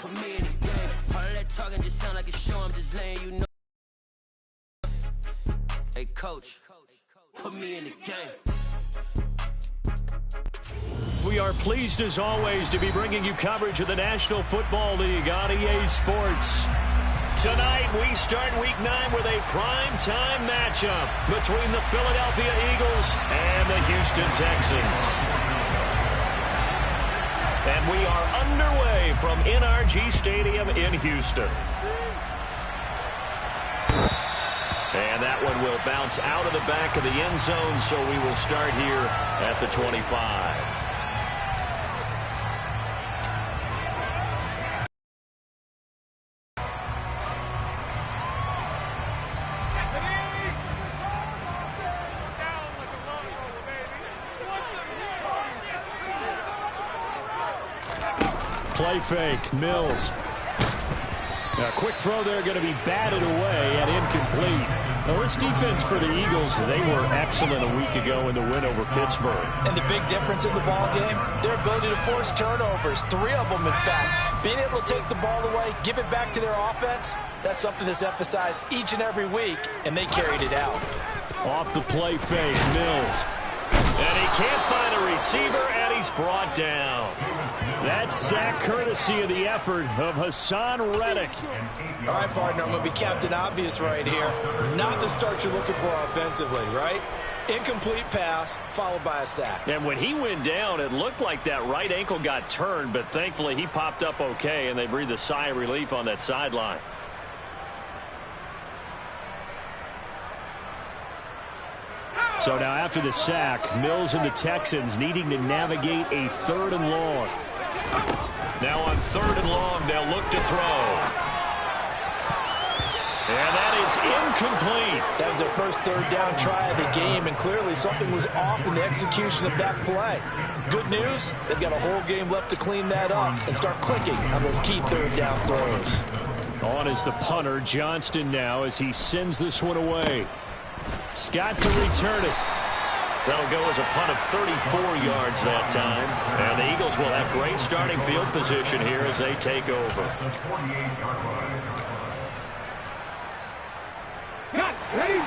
Put me in the game. All that talking just sound like a show. I'm just letting you know. Hey, coach, put me in the game. We are pleased, as always, to be bringing you coverage of the National Football League on EA Sports. Tonight, we start Week 9 with a prime-time matchup between the Philadelphia Eagles and the Houston Texans. And we are underway from NRG Stadium in Houston. And that one will bounce out of the back of the end zone, so we will start here at the 25. Play fake, Mills. A quick throw there, going to be batted away and incomplete. Now, this defense for the Eagles, they were excellent a week ago in the win over Pittsburgh. And the big difference in the ball game, their ability to force turnovers, 3 of them in fact. Being able to take the ball away, give it back to their offense, that's something that's emphasized each and every week, and they carried it out. Off the play fake, Mills. And he can't find a receiver, and he's brought down. That sack courtesy of the effort of Hassan Reddick. All right, partner, I'm going to be Captain Obvious right here. Not the start you're looking for offensively, right? Incomplete pass, followed by a sack. And when he went down, it looked like that right ankle got turned, but thankfully he popped up okay, and they breathed a sigh of relief on that sideline. So now after the sack, Mills and the Texans needing to navigate a 3rd and long. Now on 3rd and long, they'll look to throw. And that is incomplete. That was their first 3rd down try of the game, and clearly something was off in the execution of that play. Good news, they've got a whole game left to clean that up and start clicking on those key 3rd down throws. On is the punter, Johnston now, as he sends this one away. Scott to return it. That'll go as a punt of 34 yards that time. And the Eagles will have great starting field position here as they take over. Ready?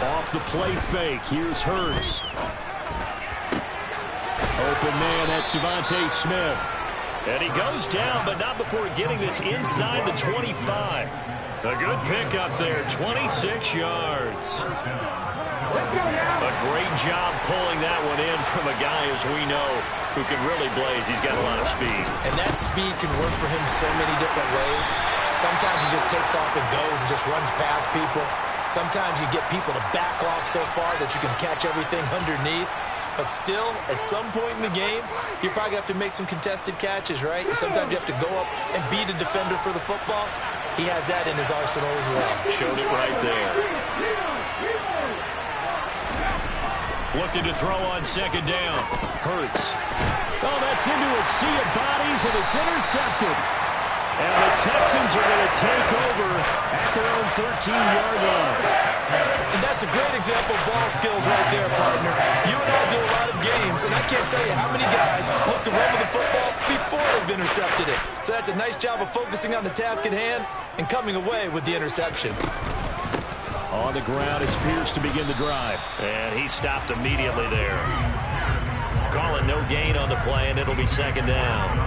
Off the play fake. Here's Hurts. Open man, that's Devontae Smith. And he goes down, but not before getting this inside the 25. A good pickup there, 26 yards. A great job pulling that one in from a guy, as we know, who can really blaze. He's got a lot of speed. And that speed can work for him so many different ways. Sometimes he just takes off and goes and just runs past people. Sometimes you get people to back off so far that you can catch everything underneath. But still, at some point in the game, you probably have to make some contested catches, right? Sometimes you have to go up and beat a defender for the football. He has that in his arsenal as well. Showed it right there. Looking to throw on 2nd down. Hurts. Oh, that's into a sea of bodies, and it's intercepted. And the Texans are going to take over at their own 13-yard line. And that's a great example of ball skills right there, partner. You and I do a lot of games, and I can't tell you how many guys look to run with the football before they've intercepted it. So that's a nice job of focusing on the task at hand and coming away with the interception. On the ground, it's Pierce to begin the drive. And he stopped immediately there. Calling no gain on the play, and it'll be 2nd down.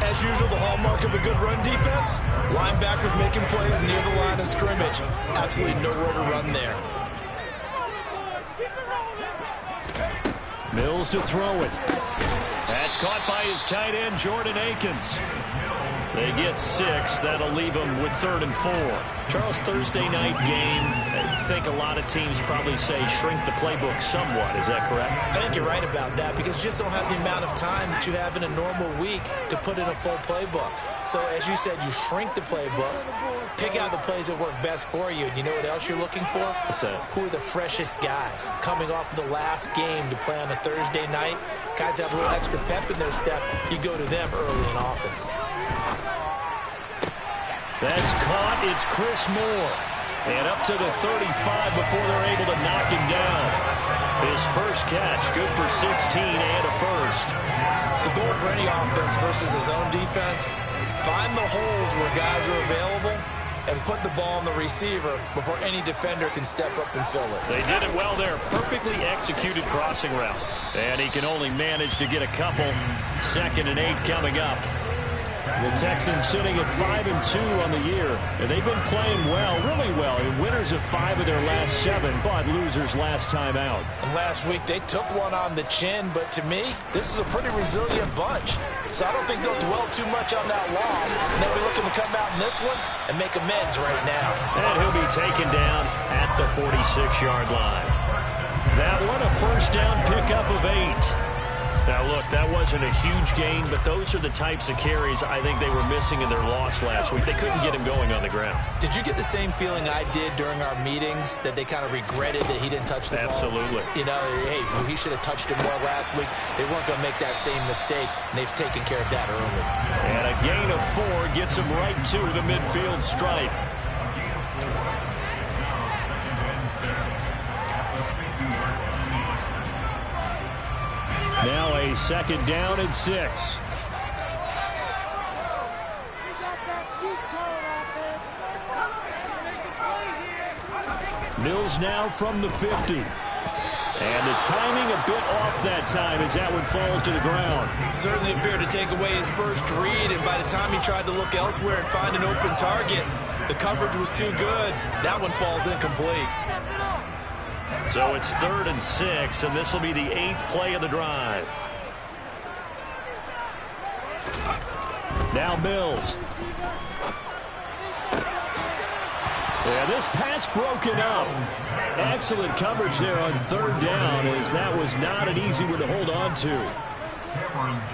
As usual, the hallmark of a good run defense, linebackers making plays near the line of scrimmage. Absolutely nowhere to run there. Mills to throw it. That's caught by his tight end, Jordan Akins. They get 6. That'll leave them with 3rd and 4. Charles, Thursday night game, I think a lot of teams probably say shrink the playbook somewhat. Is that correct? I think you're right about that because you just don't have the amount of time that you have in a normal week to put in a full playbook. So, as you said, you shrink the playbook, pick out the plays that work best for you. And you know what else you're looking for? What's that? Who are the freshest guys coming off of the last game to play on a Thursday night? Guys have a little extra pep in their step. You go to them early and often. That's caught. It's Chris Moore. And up to the 35 before they're able to knock him down. His Mills' first catch, good for 16 and a first. The goal for any offense versus his own defense, find the holes where guys are available and put the ball on the receiver before any defender can step up and fill it. They did it well there. Perfectly executed crossing route. And he can only manage to get a couple. 2nd and 8 coming up. The Texans sitting at 5-2 on the year. And they've been playing well, really well. Winners of 5 of their last 7, but losers last time out. And last week they took one on the chin, but to me, this is a pretty resilient bunch. So I don't think they'll dwell too much on that loss. And they'll be looking to come out in this one and make amends right now. And he'll be taken down at the 46-yard line. That one, a first down pickup of 8. Now, look, that wasn't a huge gain, but those are the types of carries I think they were missing in their loss last week. They couldn't get him going on the ground. Did you get the same feeling I did during our meetings, that they kind of regretted that he didn't touch the ball? Absolutely. You know, hey, he should have touched it more last week. They weren't going to make that same mistake, and they've taken care of that early. And a gain of 4 gets him right to the midfield stripe. Now a 2nd down and 6. Mills now from the 50. And the timing a bit off that time as that one falls to the ground. Certainly appeared to take away his first read, and by the time he tried to look elsewhere and find an open target, the coverage was too good. That one falls incomplete. So it's 3rd and 6, and this will be the 8th play of the drive. Now Mills. Yeah, this pass broken up. Excellent coverage there on 3rd down, as that was not an easy one to hold on to.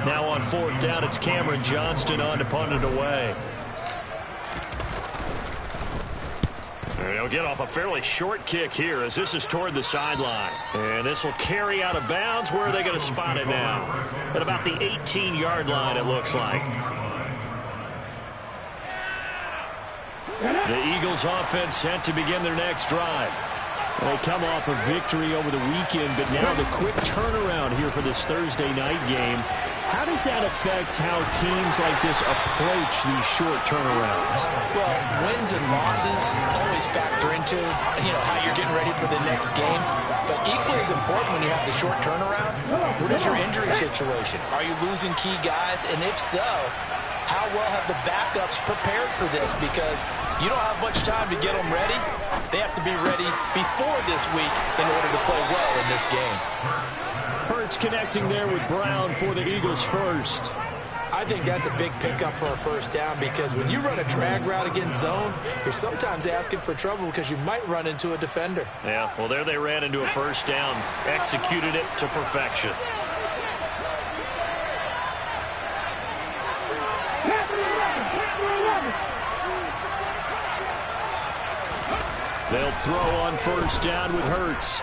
Now on 4th down, it's Cameron Johnston on to punt it away. He'll get off a fairly short kick here as this is toward the sideline. And this will carry out of bounds. Where are they going to spot it now? At about the 18-yard line, it looks like. The Eagles offense set to begin their next drive. They come off a victory over the weekend, but now the quick turnaround here for this Thursday night game. How does that affect how teams like this approach these short turnarounds? Well, wins and losses always factor into, how you're getting ready for the next game. But equally as important when you have the short turnaround, what is your injury situation? Are you losing key guys? And if so, how well have the backups prepared for this? Because you don't have much time to get them ready. They have to be ready before this week in order to play well in this game. Hurts connecting there with Brown for the Eagles first. I think that's a big pickup for a first down, because when you run a drag route against zone, you're sometimes asking for trouble because you might run into a defender. Yeah, well, there they ran into a first down, executed it to perfection. They'll throw on first down with Hurts.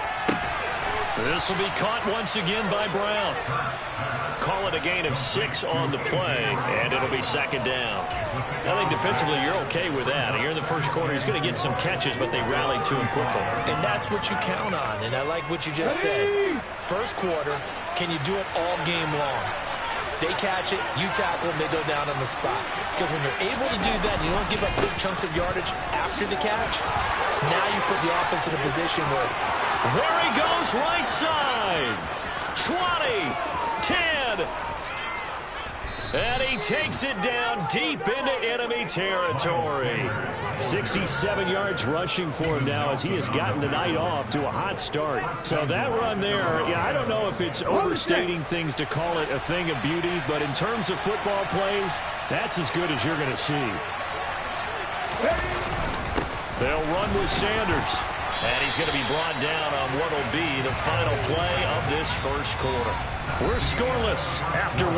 This will be caught once again by Brown. Call it a gain of 6 on the play, and it'll be 2nd down. I think defensively you're okay with that. Here in the first quarter, he's going to get some catches, but they rallied to him quickly. And that's what you count on, and I like what you just said. First quarter, can you do it all game long? They catch it, you tackle them, they go down on the spot. Because when you're able to do that, and you don't give up big chunks of yardage after the catch, now you put the offense in a position where... There he goes, right side. 20, 10. And he takes it down deep into enemy territory. 67 yards rushing for him now as he has gotten the night off to a hot start. So that run there, I don't know if it's overstating things to call it a thing of beauty, but in terms of football plays, that's as good as you're going to see. They'll run with Sanders. And he's going to be brought down on what will be the final play of this first quarter. We're scoreless after 1.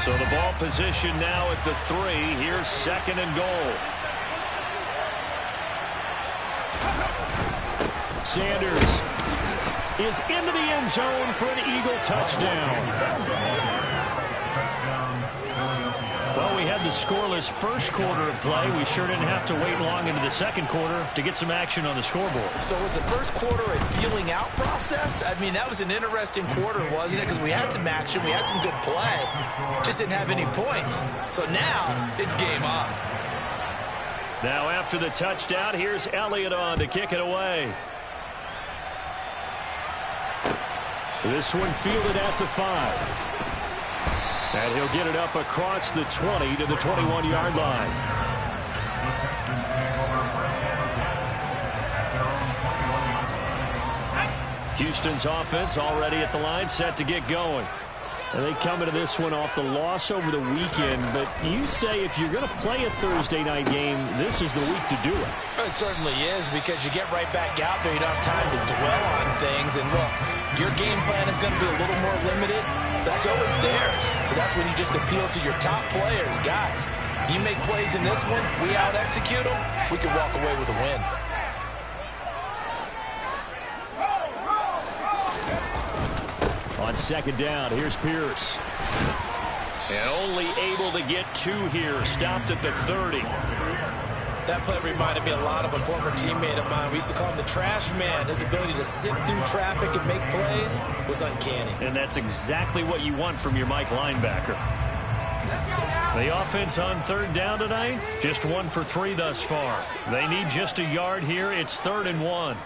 So the ball position now at the 3. Here's 2nd and goal. Sanders is into the end zone for an Eagle touchdown. Well, we had the scoreless first quarter of play. We sure didn't have to wait long into the second quarter to get some action on the scoreboard. So was the first quarter a feeling out process? I mean, that was an interesting quarter, wasn't it? Because we had some action, we had some good play, just didn't have any points. So now it's game on. Now after the touchdown, here's Elliott on to kick it away. This one fielded at the 5. And he'll get it up across the 20 to the 21-yard line. Houston's offense already at the line, set to get going. And they come into this one off the loss over the weekend. But you say if you're going to play a Thursday night game, this is the week to do it. It certainly is, because you get right back out there. You don't have time to dwell on things. And look, your game plan is going to be a little more limited, but so is theirs. So that's when you just appeal to your top players. Guys, you make plays in this one, we out-execute them, we can walk away with a win. On second down, here's Pierce. And only able to get 2 here. Stopped at the 30. That play reminded me a lot of a former teammate of mine. We used to call him the trash man. His ability to sift through traffic and make plays was uncanny. And that's exactly what you want from your Mike linebacker. The offense on third down tonight, just 1 for 3 thus far. They need just a yard here. It's 3rd and 1.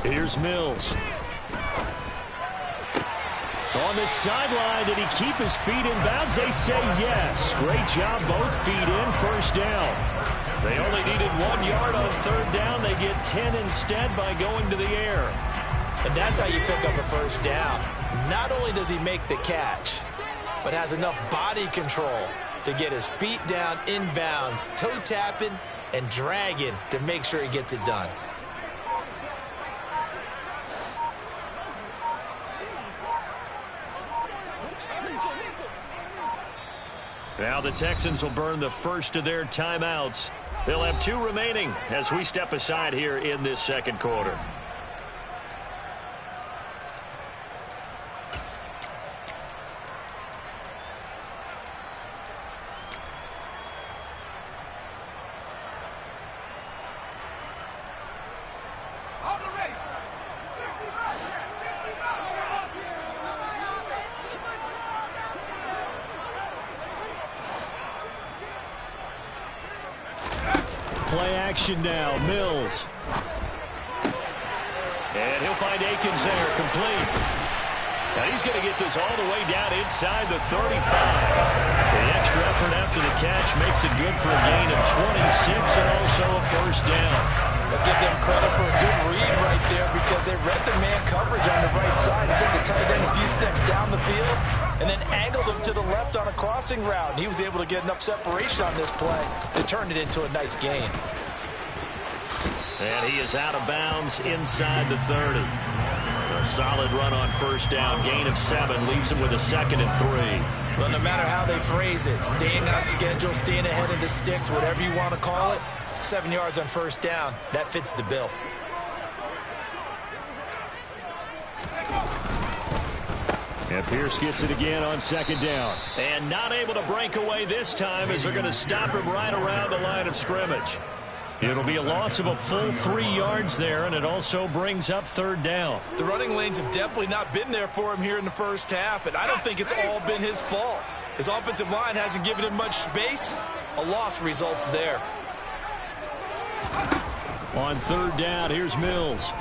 Here's Mills. On the sideline, did he keep his feet in bounds? They say yes. Great job, both feet in, first down. They only needed 1 yard on third down. They get 10 instead by going to the air. And that's how you pick up a first down. Not only does he make the catch, but has enough body control to get his feet down inbounds, toe tapping and dragging to make sure he gets it done. Now the Texans will burn the first of their timeouts. They'll have 2 remaining as we step aside here in this second quarter. Play action now, Mills. And he'll find Akins there, complete. Now he's going to get this all the way down inside the 35. The extra effort after the catch makes it good for a gain of 26 and also a first down. I'll give them credit for a good read right there, because they read the man coverage on the right side and sent the tight end a few steps down the field and then angled him to the left on a crossing route. And he was able to get enough separation on this play to turn it into a nice gain. And he is out of bounds inside the 30. A solid run on first down. Gain of 7 leaves him with a 2nd and 3. Well, no matter how they phrase it, staying on schedule, staying ahead of the sticks, whatever you want to call it, 7 yards on first down, that fits the bill. And Pierce gets it again on second down. And not able to break away this time, as they're going to stop him right around the line of scrimmage. It'll be a loss of a full 3 yards there, and it also brings up third down. The running lanes have definitely not been there for him here in the first half, and I don't think it's all been his fault. His offensive line hasn't given him much space. A loss results there. On third down, here's Mills.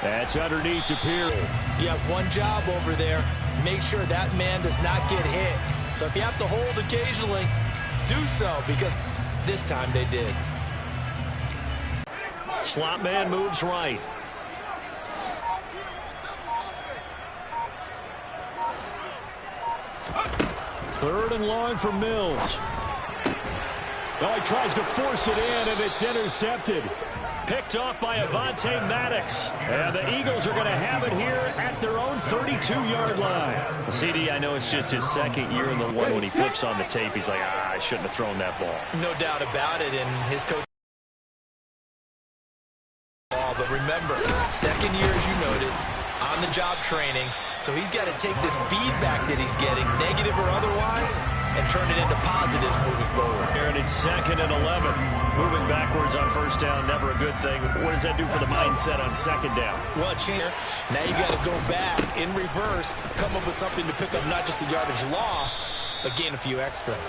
That's underneath to Pierce. You have one job over there. Make sure that man does not get hit. So if you have to hold occasionally, do so, because this time they did. Slot man moves right. Third and long for Mills. Oh, he tries to force it in, and it's intercepted. picked off by Avonte Maddox. And the Eagles are going to have it here at their own 32-yard line. CD, I know it's just his second year in the one. When he flips on the tape, he's like, I shouldn't have thrown that ball. No doubt about it, and his coach. But remember, second year, as you noted, on-the-job training. So he's got to take this feedback that he's getting, negative or otherwise, and turn it into positives moving forward. And it's 2nd and 11. Moving backwards on first down, never a good thing. What does that do for the mindset on second down? Well, now you got to go back in reverse, come up with something to pick up not just the yardage lost, but gain a few extra.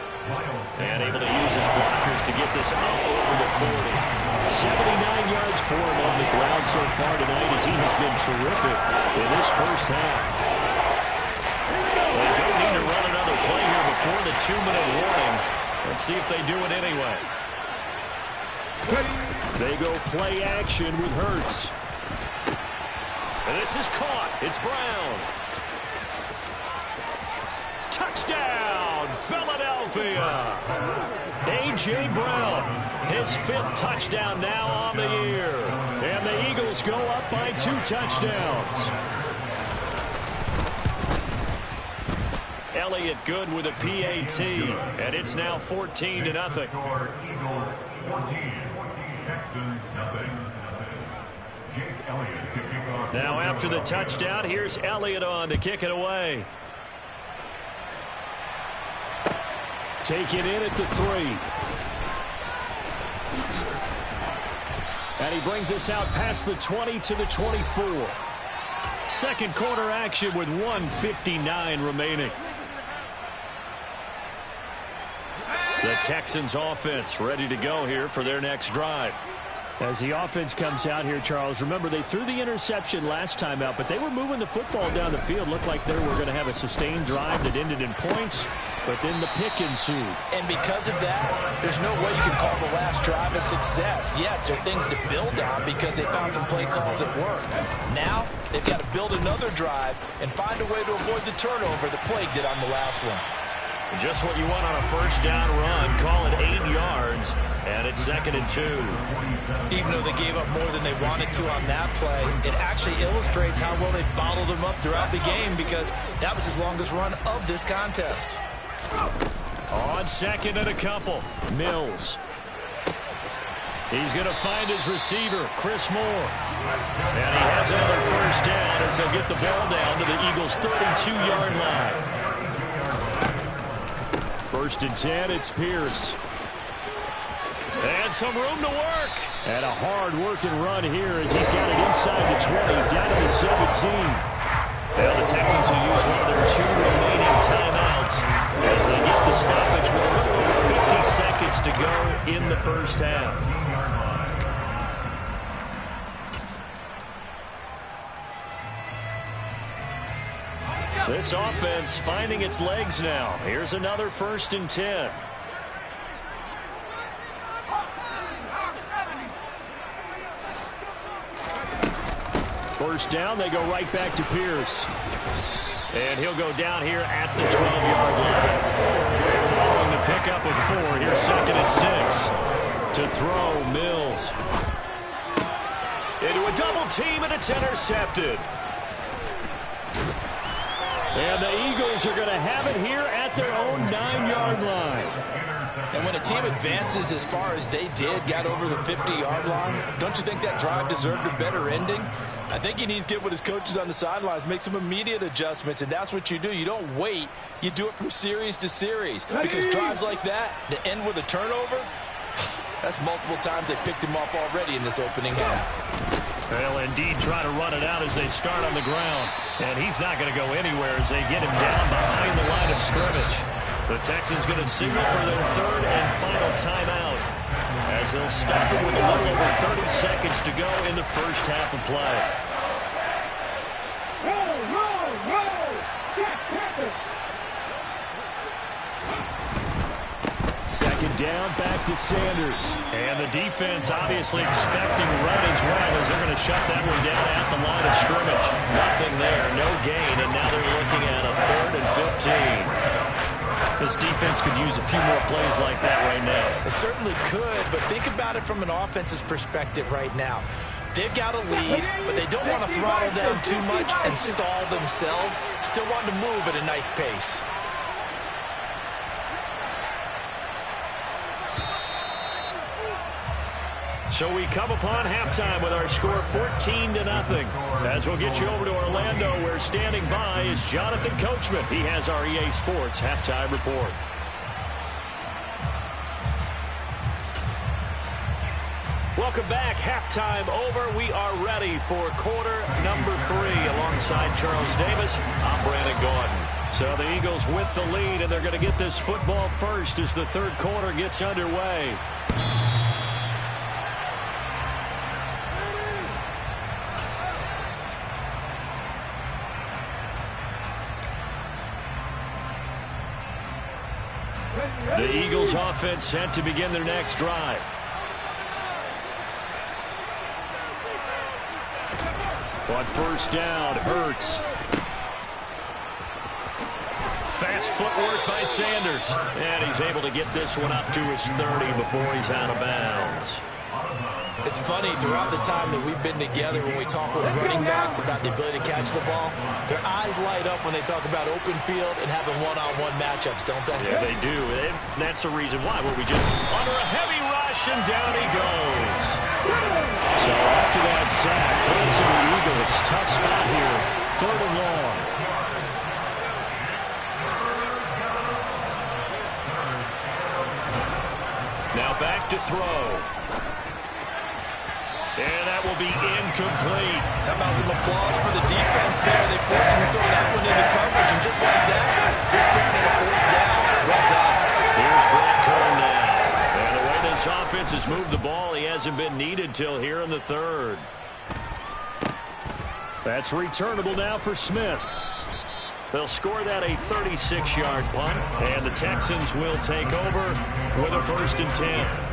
And able to use his blockers to get this up over the 40. 79 yards for him on the ground so far tonight as he has been terrific in this first half. They don't need to run another play here before the 2-minute warning. Let's see if they do it anyway. They go play action with Hurts. And this is caught. It's Brown. Touchdown, Philadelphia. A.J. Brown, his 5th touchdown now on the year. And the Eagles go up by 2 touchdowns. Elliott good with a PAT, and it's now 14-0. Eagles 14, Texans nothing. Now after the touchdown, here's Elliott on to kick it away. Take it in at the 3. And he brings us out past the 20 to the 24. Second quarter action with 1:59 remaining. The Texans offense ready to go here for their next drive. As the offense comes out here, Charles, remember they threw the interception last time out, but they were moving the football down the field. Looked like they were going to have a sustained drive that ended in points, but then the pick ensued. And because of that, there's no way you can call the last drive a success. Yes, there are things to build on because they found some play calls that worked. Now, they've got to build another drive and find a way to avoid the turnover that plagued it on the last one. Just what you want on a first down run. Call it 8 yards, and it's 2nd and 2. Even though they gave up more than they wanted to on that play, it actually illustrates how well they bottled them up throughout the game because that was his longest run of this contest. On 2nd and a couple, Mills. He's going to find his receiver, Chris Moore. And he has another first down as they'll get the ball down to the Eagles' 32-yard line. 1st and 10, it's Pierce. And some room to work. And a hard-working run here as he's got it inside the 20, down to the 17. Now the Texans will use one of their 2 remaining timeouts as they get the stoppage with a little over 50 seconds to go in the first half. This offense finding its legs now. Here's another 1st and 10. First down, they go right back to Pierce. And he'll go down here at the 12-yard line. Following the pickup of 4, here's 2nd and 6. To throw, Mills. Into a double team, and it's intercepted. And the Eagles are going to have it here at their own 9-yard line. And when a team advances as far as they did, got over the 50-yard line, don't you think that drive deserved a better ending? I think he needs to get with his coaches on the sidelines, make some immediate adjustments, and that's what you do. You don't wait. You do it from series to series. Because drives like that end with a turnover, that's multiple times they picked him off already in this opening half. They'll indeed try to run it out as they start on the ground. And he's not going to go anywhere as they get him down behind the line of scrimmage. The Texans going to signal for their 3rd and final timeout as they'll stop it with a little over 30 seconds to go in the first half of play. Second down, back to Sanders. And the defense obviously expecting run as well as they're going to shut that one down at the line of scrimmage. Nothing there, no gain, and now they're looking at a 3rd and 15. This defense could use a few more plays like that right now. It certainly could, but think about it from an offense's perspective right now. They've got a lead, but they don't want to throttle down too much and stall themselves. Still want to move at a nice pace. So we come upon halftime with our score 14-0. As we'll get you over to Orlando, where standing by is Jonathan Coachman. He has our EA Sports halftime report. Welcome back. Halftime over. We are ready for quarter number 3. Alongside Charles Davis, I'm Brandon Gaudin. So the Eagles with the lead, and they're going to get this football first as the third quarter gets underway. The Eagles offense set to begin their next drive. On first down, Hurts. Fast footwork by Sanders. And he's able to get this one up to his 30 before he's out of bounds. It's funny, throughout the time that we've been together, when we talk with running backs about the ability to catch the ball, their eyes light up when they talk about open field and having one-on-one matchups, don't they? Yeah, they do. And that's the reason why. We just under a heavy rush, and down he goes. So after that sack, Hurts and the Eagles, tough spot here, 3rd and long. Now back to throw. And that will be incomplete. How about some applause for the defense there? They forced him to throw that one into coverage, and just like that, they're staring at a 4th down. Well done. Here's Brett Kern now. And the way this offense has moved the ball, he hasn't been needed till here in the 3rd. That's returnable now for Smith. They'll score that a 36-yard punt, and the Texans will take over with a 1st and 10.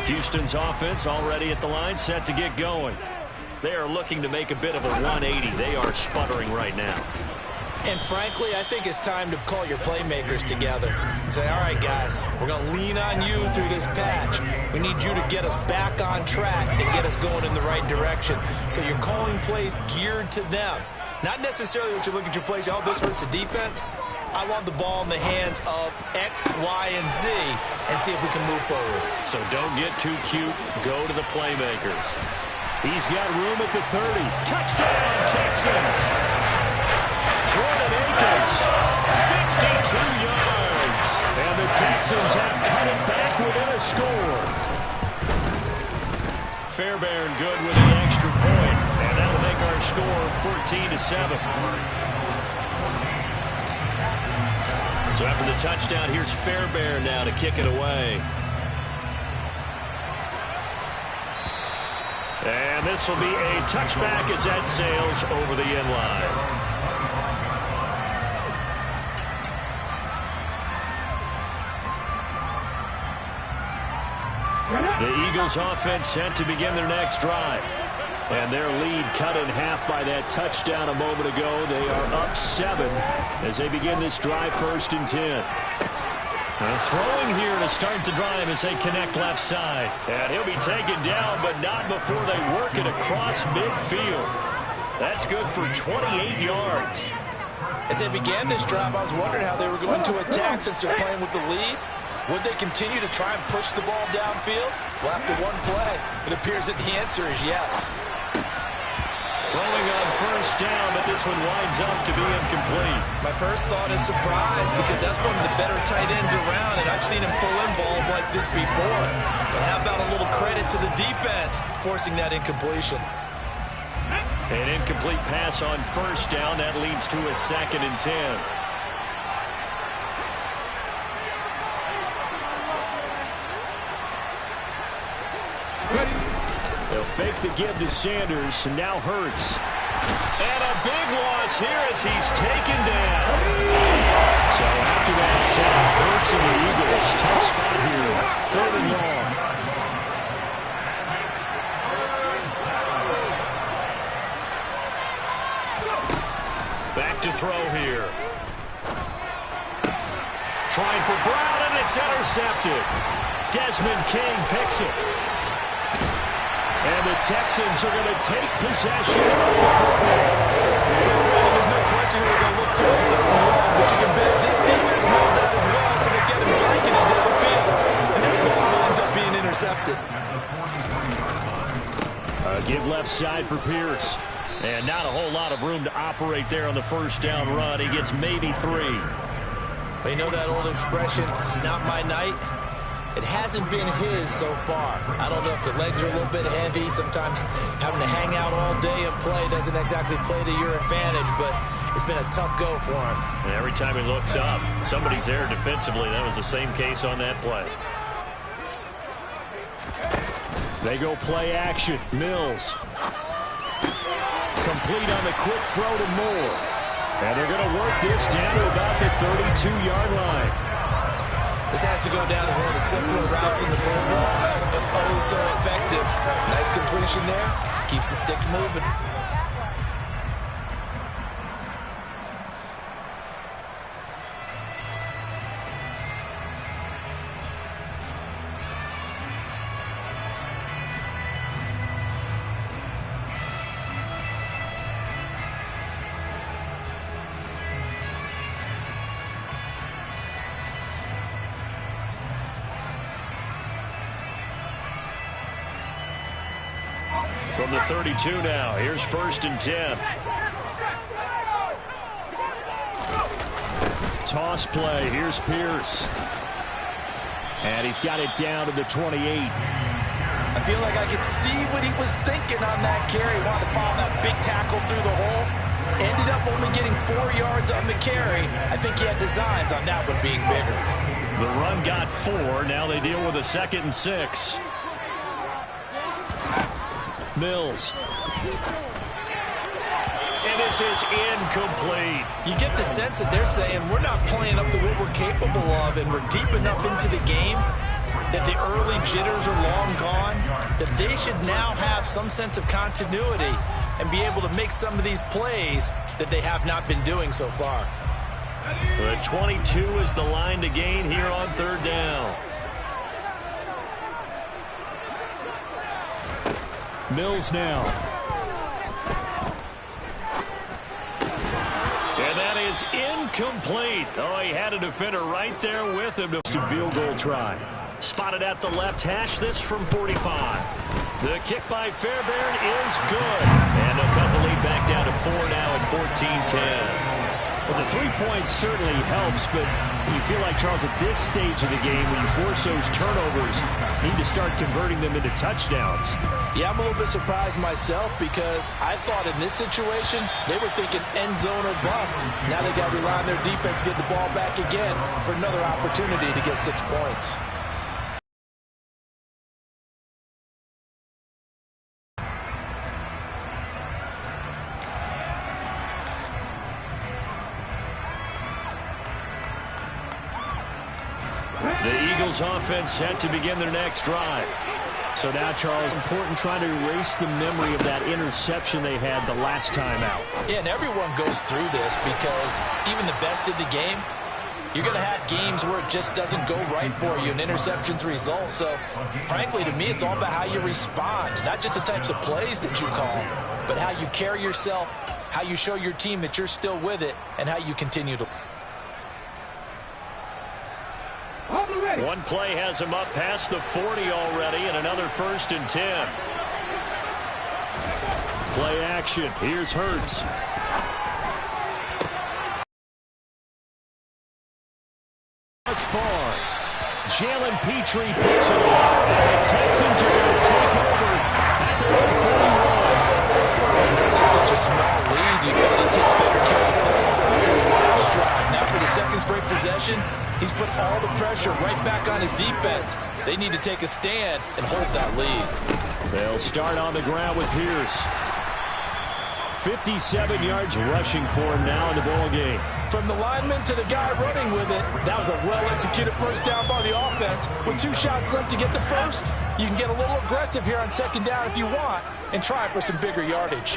Houston's offense already at the line, set to get going. They are looking to make a bit of a 180. They are sputtering right now. And frankly, I think it's time to call your playmakers together and say, all right, guys, we're going to lean on you through this patch. We need you to get us back on track and get us going in the right direction. So you're calling plays geared to them. Not necessarily what you look at your plays, oh, this hurts the defense. I want the ball in the hands of X, Y, and Z and see if we can move forward. So don't get too cute. Go to the playmakers. He's got room at the 30. Touchdown, Texans. Jordan Akins, 62 yards. And the Texans have cut it back within a score. Fairbairn good with the extra point. And that'll make our score 14-7. So after the touchdown, here's Fairbairn now to kick it away. And this will be a touchback as that sails over the end line. The Eagles offense set to begin their next drive. And their lead cut in half by that touchdown a moment ago. They are up 7 as they begin this drive, 1st and 10. Throwing here to start the drive as they connect left side. And he'll be taken down, but not before they work it across midfield. That's good for 28 yards. As they began this drive, I was wondering how they were going to attack since they're playing with the lead. Would they continue to try and push the ball downfield? Well, after one play, it appears that the answer is yes. Throwing on first down, but this one winds up to be incomplete. My first thought is surprise, because that's one of the better tight ends around, and I've seen him pull in balls like this before. But how about a little credit to the defense forcing that incompletion? An incomplete pass on first down. That leads to a 2nd and 10. They'll fake the give to Sanders, and now Hurts. And a big loss here as he's taken down. So after that sack, Hurts and the Eagles, tough spot here, 3rd and long. Back to throw here. Trying for Brown, and it's intercepted. Desmond King picks it. And the Texans are going to take possession of the football. There's no question they're going to look to it third and long, but you can bet this defense knows that as well, so they're getting blanketed downfield. And this ball winds up being intercepted. Give left side for Pierce. And not a whole lot of room to operate there on the first down run. He gets maybe 3. Well, you know that old expression, it's not my night? It hasn't been his so far. I don't know if the legs are a little bit heavy. Sometimes having to hang out all day and play doesn't exactly play to your advantage, but it's been a tough go for him. And every time he looks up, somebody's there defensively. That was the same case on that play. They go play action. Mills. Complete on the quick throw to Moore. And they're going to work this down to about the 32-yard line. This has to go down as one of the simpler routes in the Pro Bowl, but oh so effective. Nice completion there. Keeps the sticks moving. From the 32 now, here's 1st and 10. Toss play, here's Pierce. And he's got it down to the 28. I feel like I could see what he was thinking on that carry. Wanted to follow that big tackle through the hole. Ended up only getting 4 yards on the carry. I think he had designs on that one being bigger. The run got 4. Now they deal with a 2nd and 6. Mills. And this is incomplete. You get the sense that they're saying we're not playing up to what we're capable of, and we're deep enough into the game that the early jitters are long gone, that they should now have some sense of continuity and be able to make some of these plays that they have not been doing so far. The 22 is the line to gain here on 3rd down. Mills now. And that is incomplete. Oh, he had a defender right there with him. Field goal try. Spotted at the left hash. This from 45. The kick by Fairbairn is good. And they'll cut the lead back down to 4 now at 14-10. Well, the 3 points certainly helps, but you feel like, Charles, at this stage of the game, when you force those turnovers, you need to start converting them into touchdowns. Yeah, I'm a little bit surprised myself because I thought in this situation, they were thinking end zone or bust. Now they got to rely on their defense to get the ball back again for another opportunity to get 6 points. The Eagles offense set to begin their next drive. So now, Charles, important trying to erase the memory of that interception they had the last time out. Yeah, and everyone goes through this because even the best in the game, you're going to have games where it just doesn't go right for you, and interceptions result. So, frankly, to me, it's all about how you respond, not just the types of plays that you call, but how you carry yourself, how you show your team that you're still with it, and how you continue to. One play has him up past the 40 already, and another 1st and 10. Play action. Here's Hurts. As far. Jalen Petrie picks it up, and the Texans are going to take over at their own 41. There's such a small lead. You've got to take better care of the ball. Here's last drive. Now for the 2nd straight possession, he's put all the pressure right back on his defense. They need to take a stand and hold that lead. They'll start on the ground with Pierce. 57 yards rushing for him now in the ball game. From the lineman to the guy running with it, that was a well-executed first down by the offense. With 2 shots left to get the first, you can get a little aggressive here on 2nd down if you want and try for some bigger yardage.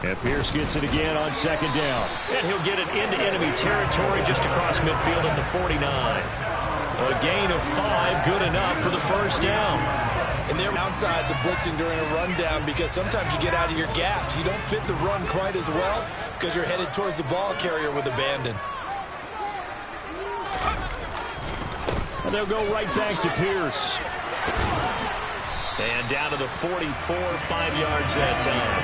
And Pierce gets it again on second down. And he'll get it into enemy territory just across midfield at the 49. A gain of 5, good enough for the first down. And there are downsides of blitzing during a rundown because sometimes you get out of your gaps. You don't fit the run quite as well because you're headed towards the ball carrier with abandon. And they'll go right back to Pierce. And down to the 44, 5 yards that time.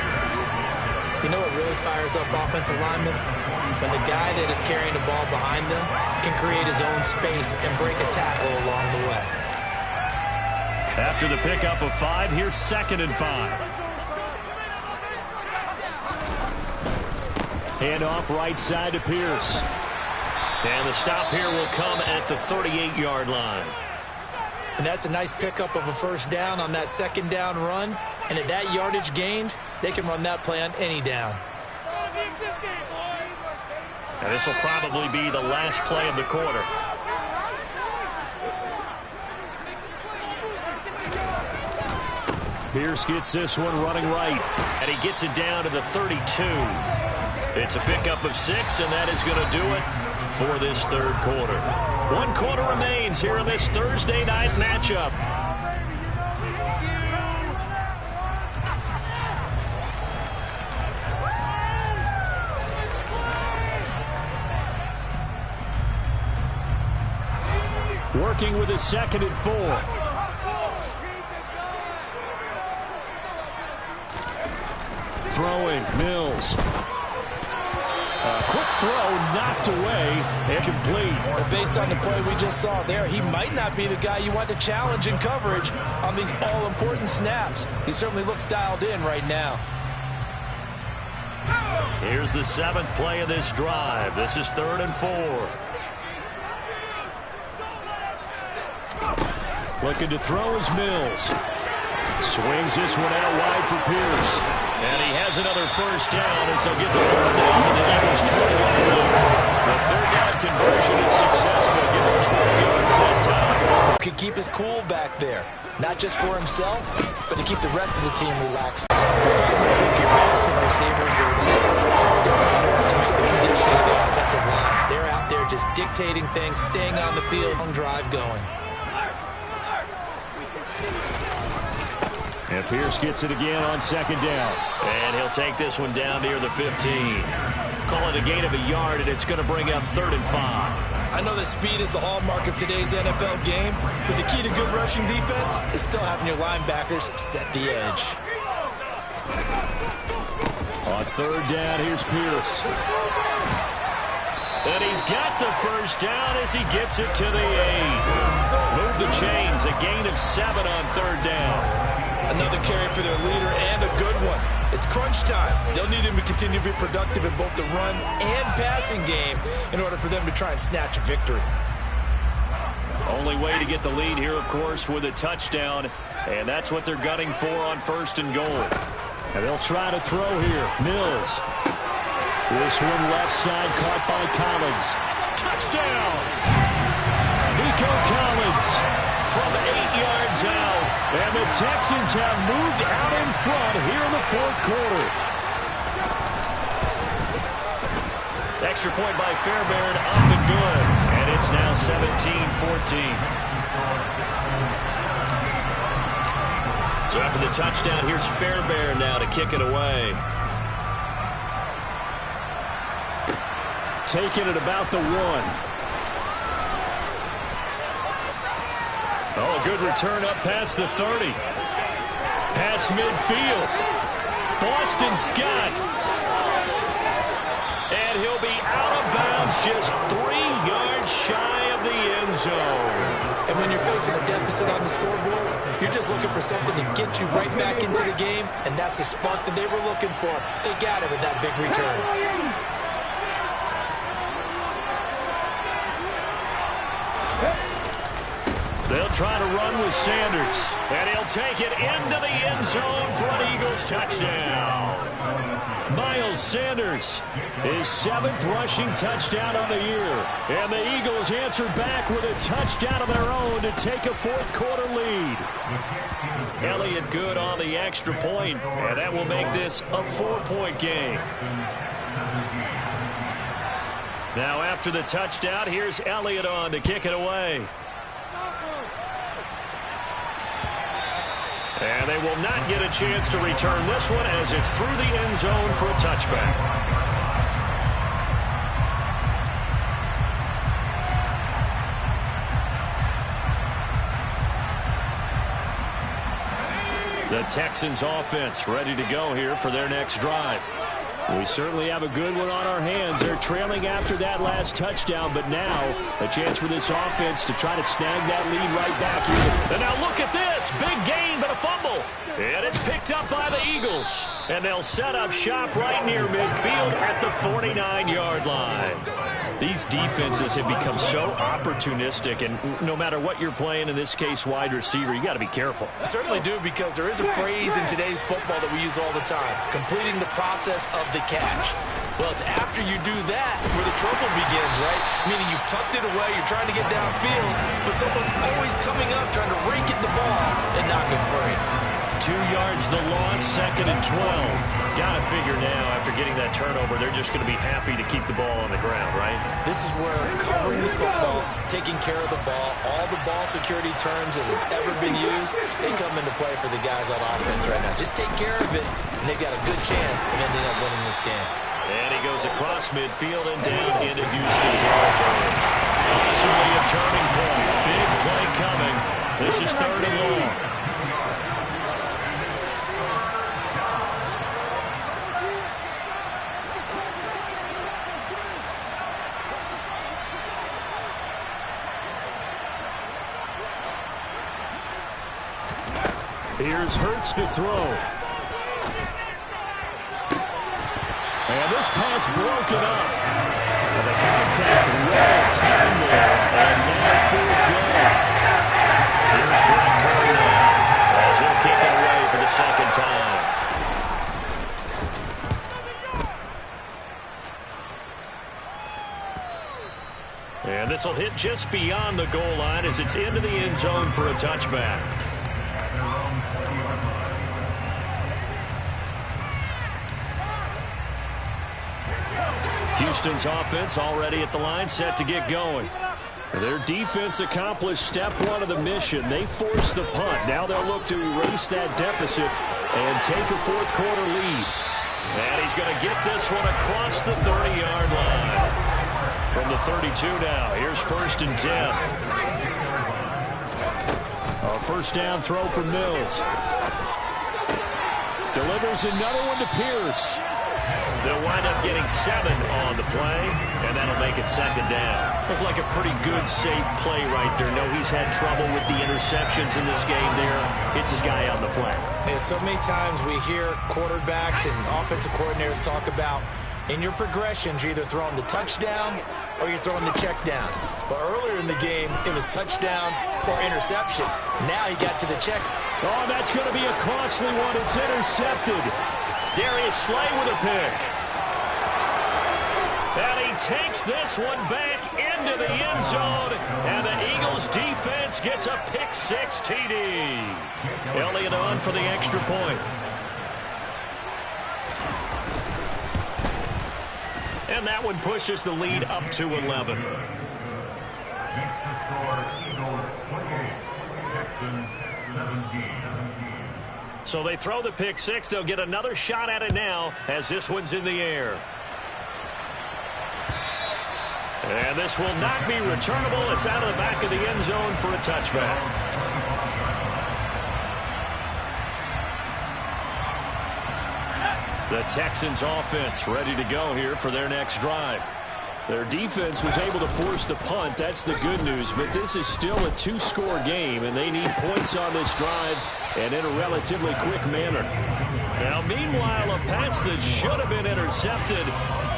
You know what really fires up offensive linemen? When the guy that is carrying the ball behind them can create his own space and break a tackle along the way. After the pickup of 5, here's 2nd and 5. Hand off right side to Pierce. And the stop here will come at the 38-yard line. And that's a nice pickup of a first down on that second down run. And at that yardage gained, they can run that play on any down. And this will probably be the last play of the quarter. Pierce gets this one running right. And he gets it down to the 32. It's a pickup of 6, and that is going to do it for this third quarter. 1 quarter remains here in this Thursday night matchup. Working with a 2nd and 4. Throwing, Mills. Quick throw, knocked away, and complete. But based on the play we just saw there, he might not be the guy you want to challenge in coverage on these all-important snaps. He certainly looks dialed in right now. Here's the 7th play of this drive. This is 3rd and 4. Looking to throw is Mills. Swings this one out wide for Pierce. And he has another first down as they'll get the ball down to the Eagles' 20-yard line. The third down conversion is successful. Give him 20 yards that time. Could keep his cool back there. Not just for himself, but to keep the rest of the team relaxed. You pick your backs and receivers, your lead. Don't underestimate the conditioning of the offensive line. They're out there just dictating things, staying on the field, long drive going. And Pierce gets it again on second down. And he'll take this one down near the 15. Call it a gain of a yard, and it's going to bring up 3rd and 5. I know that speed is the hallmark of today's NFL game, but the key to good rushing defense is still having your linebackers set the edge. On 3rd down, here's Pierce. And he's got the first down as he gets it to the 8. Move the chains, a gain of 7 on 3rd down. Another carry for their leader and a good one. It's crunch time. They'll need him to continue to be productive in both the run and passing game in order for them to try and snatch a victory. Only way to get the lead here, of course, with a touchdown, and that's what they're gunning for on 1st and goal. And they'll try to throw here. Mills. This one left side caught by Collins. Touchdown! Nico Collins from 8 yards out. And the Texans have moved out in front here in the 4th quarter. Extra point by Fairbairn, up and good. And it's now 17-14. So after the touchdown, here's Fairbairn now to kick it away. Taking it about the 1. Oh, a good return up past the 30. Past midfield. Boston Scott. And he'll be out of bounds just 3 yards shy of the end zone. And when you're facing a deficit on the scoreboard, you're just looking for something to get you right back into the game, and that's the spark that they were looking for. They got it with that big return. They'll try to run with Sanders, and he'll take it into the end zone for an Eagles touchdown. Miles Sanders, his 7th rushing touchdown of the year. And the Eagles answer back with a touchdown of their own to take a fourth-quarter lead. Elliott good on the extra point, and that will make this a 4-point game. Now after the touchdown, here's Elliott on to kick it away. And they will not get a chance to return this one as it's through the end zone for a touchback. The Texans offense ready to go here for their next drive. We certainly have a good one on our hands. They're trailing after that last touchdown, but now a chance for this offense to try to snag that lead right back here. And now look at this. Big gain, but a fumble. And it's picked up by the Eagles. And they'll set up shop right near midfield at the 49-yard line. These defenses have become so opportunistic, and no matter what you're playing, in this case wide receiver, you got to be careful. I certainly do, because there is a phrase in today's football that we use all the time: completing the process of the catch. Well, it's after you do that where the trouble begins, right? Meaning you've tucked it away, you're trying to get downfield, but someone's always coming up trying to rake at the ball and knock it free. 2 yards the loss, 2nd and 12. Got to figure now, after getting that turnover, they're just going to be happy to keep the ball on the ground, right? This is where covering the football, taking care of the ball, all the ball security terms that have ever been used, they come into play for the guys on offense right now. Just take care of it, and they've got a good chance of ending up winning this game. And he goes across midfield and down into Houston territory. Possibly a turning point. Big play coming. This is 3rd and long. Here's Hurts to throw. And this pass broken up. And the contact well timed there. And now 4th down. Here's Brett Curry now as he'll kick it away for the 2nd time. And this will hit just beyond the goal line as it's into the end zone for a touchback. Houston's offense already at the line, set to get going. Their defense accomplished step 1 of the mission. They forced the punt. Now they'll look to erase that deficit and take a fourth-quarter lead. And he's going to get this one across the 30-yard line. From the 32 now, here's 1st and 10. A first down throw for Mills. Delivers another one to Pierce. They'll wind up getting 7 on the play, and that'll make it 2nd down. Looked like a pretty good, safe play right there. No, he's had trouble with the interceptions in this game there. Hits his guy on the flat. And so many times we hear quarterbacks and offensive coordinators talk about, in your progressions, you're either throwing the touchdown or you're throwing the check down. But earlier in the game, it was touchdown or interception. Now he got to the check. Oh, that's going to be a costly one. It's intercepted. Darius Slay with a pick. And he takes this one back into the end zone. And the Eagles defense gets a pick-6 TD. Elliott on for the extra point. And that one pushes the lead up to 11. Next to score, Eagles 28, Texans 17. So they throw the pick-6. They'll get another shot at it now as this one's in the air. And this will not be returnable. It's out of the back of the end zone for a touchback. The Texans offense ready to go here for their next drive. Their defense was able to force the punt. That's the good news. But this is still a 2-score game, and they need points on this drive and in a relatively quick manner. Now, meanwhile, a pass that should have been intercepted,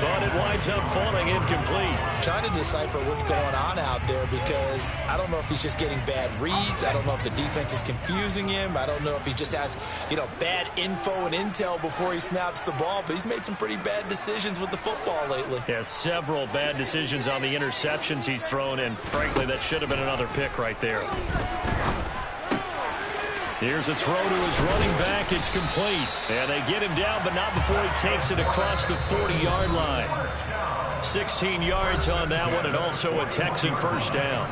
but it winds up falling incomplete. Trying to decipher what's going on out there because I don't know if he's just getting bad reads. I don't know if the defense is confusing him. I don't know if he just has, bad info and intel before he snaps the ball. But he's made some pretty bad decisions with the football lately. Yes, several bad decisions on the interceptions he's thrown, and frankly, that should have been another pick right there. Here's a throw to his running back. It's complete. And they get him down, but not before he takes it across the 40-yard line. 16 yards on that one, and also a Texan first down.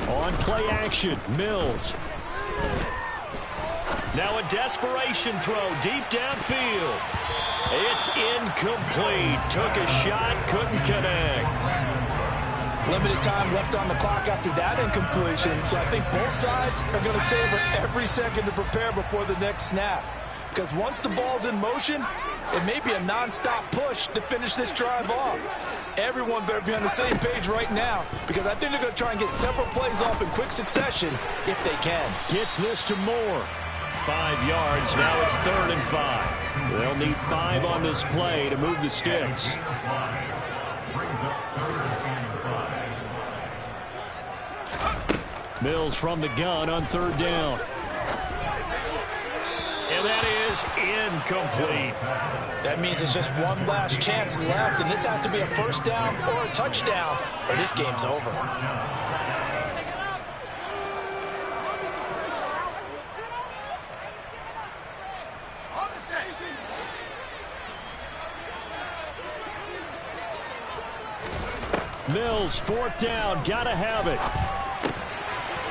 On play action, Mills. Now a desperation throw deep downfield. It's incomplete. Took a shot, couldn't connect. Limited time left on the clock after that incompletion, so I think both sides are going to savor every second to prepare before the next snap. Because once the ball's in motion, it may be a non-stop push to finish this drive off. Everyone better be on the same page right now, because I think they're going to try and get several plays off in quick succession if they can. Gets this to Moore. 5 yards. Now it's 3rd and 5. They'll need 5 on this play to move the sticks. Mills from the gun on 3rd down. And that is incomplete. That means it's just one last chance left, and this has to be a first down or a touchdown, or this game's over. Mills, 4th down, gotta have it.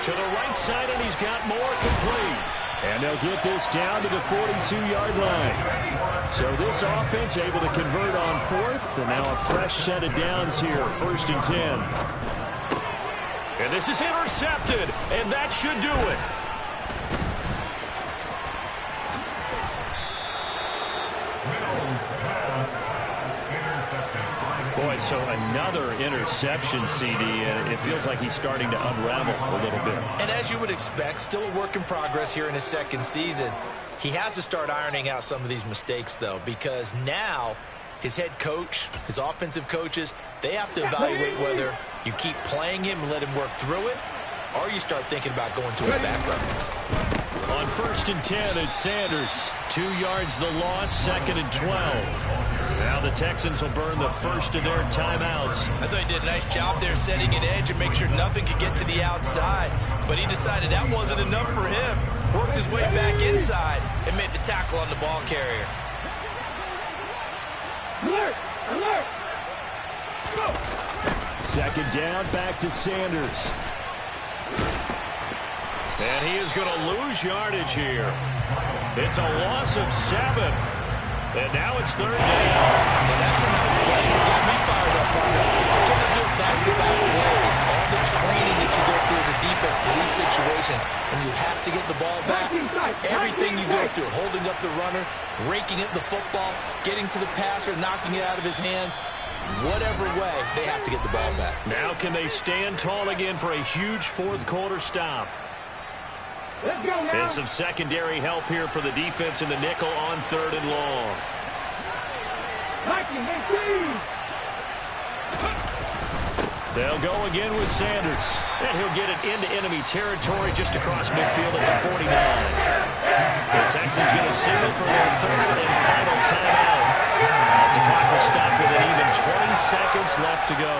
To the right side, and he's got more complete. And they'll get this down to the 42-yard line. So this offense able to convert on 4th, and now a fresh set of downs here, 1st and 10. And this is intercepted, and that should do it. Boy, so another interception, CD, and it feels like he's starting to unravel a little bit. And as you would expect, still a work in progress here in his 2nd season. He has to start ironing out some of these mistakes, though, because now his head coach, his offensive coaches, they have to evaluate whether you keep playing him and let him work through it, or you start thinking about going to a backup. On 1st and 10, it's Sanders. 2 yards the loss, 2nd and 12. Now the Texans will burn the first of their timeouts. I thought he did a nice job there setting an edge and make sure nothing could get to the outside. But he decided that wasn't enough for him. Worked his way back inside and made the tackle on the ball carrier. Alert! Alert! Go! 2nd down, back to Sanders. And he is going to lose yardage here. It's a loss of 7. And now it's 3rd down. And that's a nice play. Got me fired up on it. They're going to do back-to-back plays. All the training that you go through as a defense for these situations. And you have to get the ball back. Everything you go through, holding up the runner, raking at the football, getting to the passer, knocking it out of his hands. Whatever way, they have to get the ball back. Now can they stand tall again for a huge 4th quarter stop? And some secondary help here for the defense in the nickel on 3rd and long. They'll go again with Sanders. And he'll get it into enemy territory just across midfield at the 49. The Texans going to signal for their 3rd and final timeout. As the clock will stop with an even 20 seconds left to go.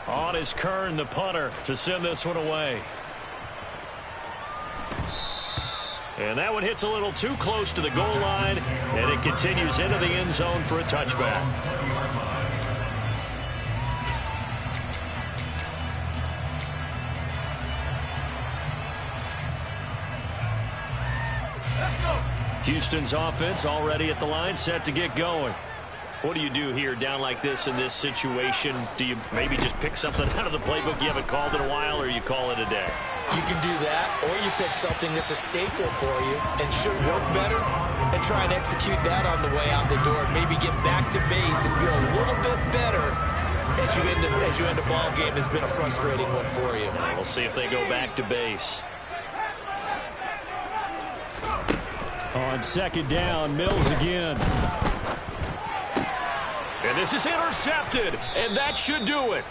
On is Kern, the punter, to send this one away. And that one hits a little too close to the goal line, and it continues into the end zone for a touchback. Houston's offense already at the line, set to get going. What do you do here down like this in this situation? Do you maybe just pick something out of the playbook you haven't called in a while, or you call it a day? You can do that, or you pick something that's a staple for you and should work better and try and execute that on the way out the door, and maybe get back to base and feel a little bit better as you end a ball game that's been a frustrating one for you. We'll see if they go back to base. On second down, Mills again. And this is intercepted, and that should do it.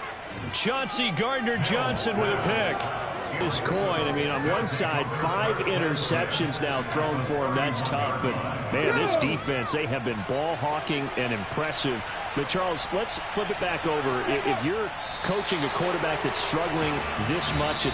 Chauncey Gardner-Johnson with a pick. This coin, I mean, on one side, 5 interceptions now thrown for him. That's tough. But, man, this defense, they have been ball hawking and impressive. But, Charles, let's flip it back over. If you're coaching a quarterback that's struggling this much at